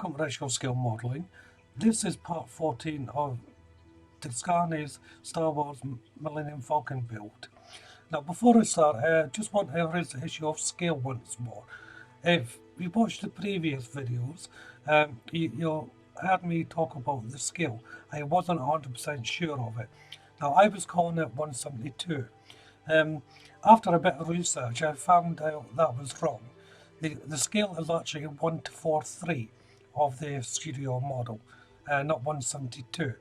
Welcome to Retro Scale Modelling. This is part 14 of DeAgostini's Star Wars Millennium Falcon build. Now before I start, I just want to raise the issue of scale once more. If you watched the previous videos, you heard me talk about the scale. I wasn't 100% sure of it. Now I was calling it 172. After a bit of research, I found out that was wrong. The scale is actually 1:43 of the studio model, not 172.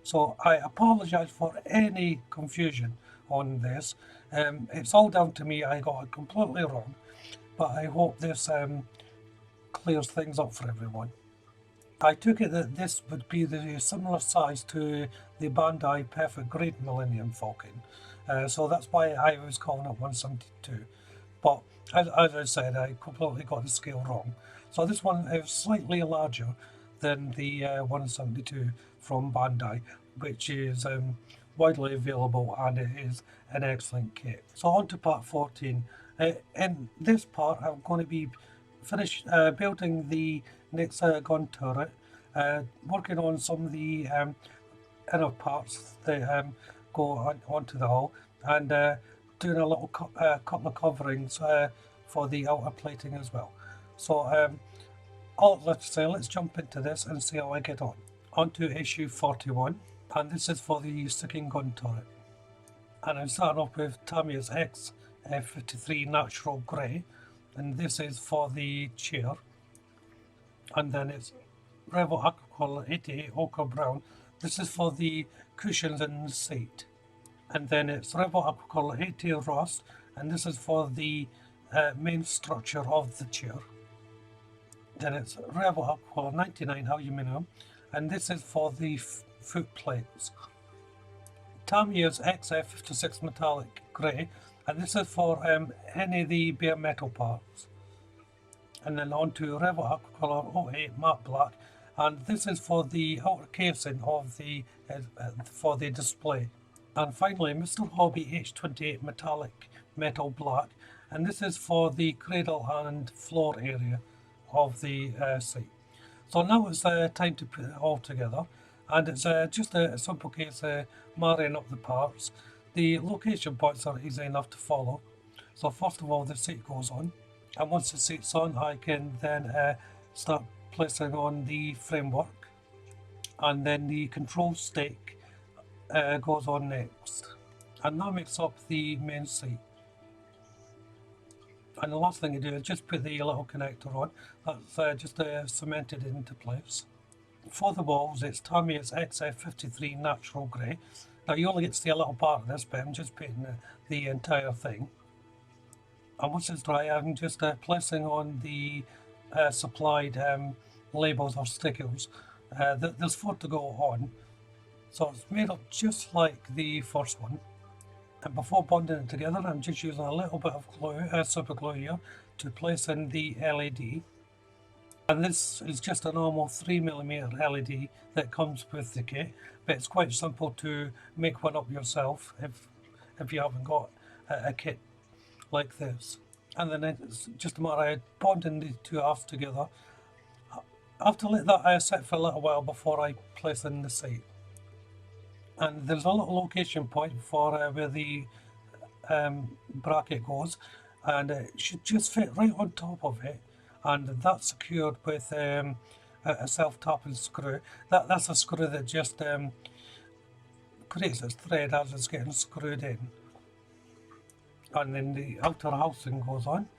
So I apologise for any confusion on this. It's all down to me, I got it completely wrong, but I hope this clears things up for everyone. I took it that this would be the similar size to the Bandai Perfect Grade Millennium Falcon, so that's why I was calling it 172. But as I said, I completely got the scale wrong. So this one is slightly larger than the 172 from Bandai, which is widely available and it is an excellent kit. So on to part 14. In this part, I'm going to be building the next gun turret, working on some of the inner parts that go onto the hull, and doing a little couple of coverings for the outer plating as well. So let's jump into this and see how I get on. On to issue 41, and this is for the sticking gun turret. And I'm starting off with Tamiya's XF53 Natural Grey, and this is for the chair. And then it's Rebel Aquacolor 88 Ochre Brown. This is for the cushions in the seat. And then it's Rebel Aquacolor 80 Rust, and this is for the main structure of the chair. Then it's Rebel Aquacolor 99 Aluminum, and this is for the foot plates. Tamiya's XF56 Metallic Grey, and this is for any of the bare metal parts. And then on to Rebel Aquacolor 08 Matte Black, and this is for the outer casing of the for the display. And finally, Mr. Hobby H28 Metal Black, and this is for the cradle and floor area of the seat. So now it's time to put it all together, and it's just a simple case of marrying up the parts. The location points are easy enough to follow. So first of all, the seat goes on, and once the seat's on, I can then start placing on the framework, and then the control stake goes on next, and that makes up the main seat. And the last thing you do is just put the little connector on. That's just cemented into place. For the walls, it's Tamiya's XF53 Natural Grey. Now you only get to see a little part of this, but I'm just putting the entire thing. And once it's dry, I'm just placing on the supplied labels or stickers. There's 4 to go on. So it's made up just like the first one. And before bonding it together, I'm just using a little bit of glue, super glue here, to place in the LED. And this is just a normal 3mm LED that comes with the kit, but it's quite simple to make one up yourself if you haven't got a kit like this. And then it's just a matter of bonding the two halves together. I have to let that sit for a little while before I place in the seat. And there's a little location point for where the bracket goes, and it should just fit right on top of it, and that's secured with a self-tapping screw. That's a screw that just creates its thread as it's getting screwed in. And then the outer housing goes on.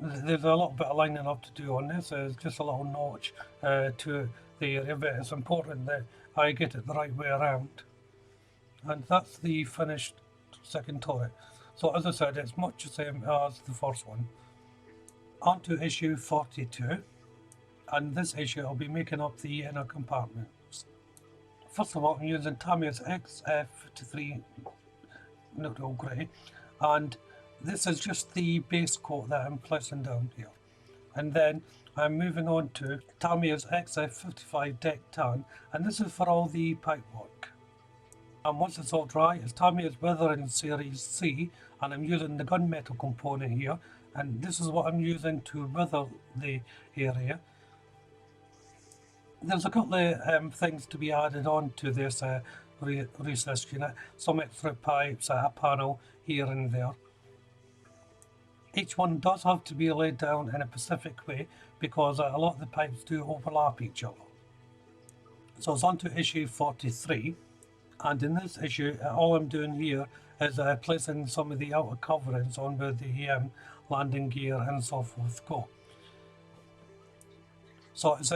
There's a little bit of lining up to do on this. There's just a little notch to the area, but it's important that I get it the right way around. And that's the finished second turret. So as I said, it's much the same as the first one. On to issue 42, and this issue I'll be making up the inner compartments. First of all, I'm using Tamiya's XF53 Natural Grey, and this is just the base coat that I'm placing down here. And then I'm moving on to Tamiya's XF55 Deck Tan, and this is for all the pipework. And once it's all dry, it's Tamiya's Weathering Series C, and I'm using the gunmetal component here, and this is what I'm using to weather the area. There's a couple of things to be added on to this recess unit, some extra pipes, a panel here and there. Each one does have to be laid down in a specific way because a lot of the pipes do overlap each other. So it's on to issue 43, and in this issue all I'm doing here is placing some of the outer coverings on where the landing gear and so forth go. So it's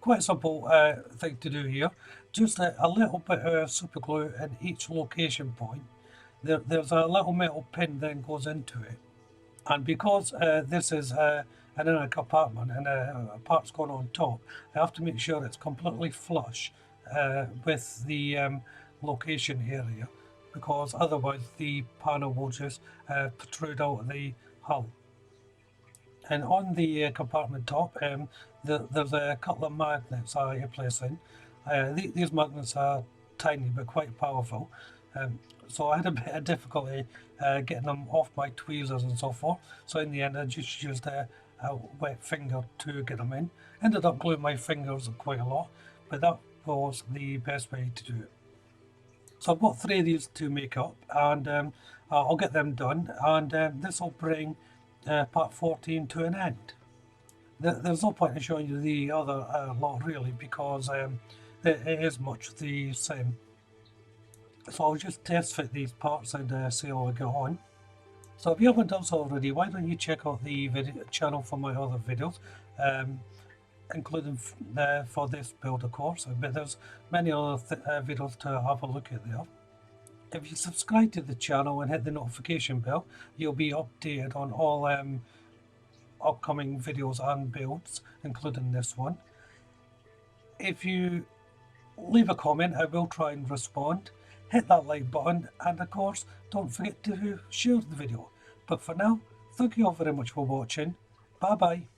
quite a simple thing to do here. Just a little bit of super glue in each location point. There's a little metal pin then goes into it. And because this is an inner compartment and a part's going on top, I have to make sure it's completely flush with the location area, because otherwise the panel will just protrude out of the hull. And on the compartment top, there's a couple of magnets I place in. These magnets are tiny but quite powerful. So I had a bit of difficulty getting them off my tweezers and so forth. So in the end I just used a wet finger to get them in. Ended up gluing my fingers quite a lot, but that was the best way to do it. So I've got 3 of these to make up, and I'll get them done, and this will bring part 14 to an end. There's no point in showing you the other lot really, because it is much the same. So I'll just test fit these parts and see how I get on. So if you haven't done so already, why don't you check out the channel for my other videos, including for this build of course, but there's many other videos to have a look at there. If you subscribe to the channel and hit the notification bell, you'll be updated on all upcoming videos and builds, including this one. If you leave a comment, I will try and respond. Hit that like button, and of course don't forget to share the video. But for now, thank you all very much for watching. Bye bye.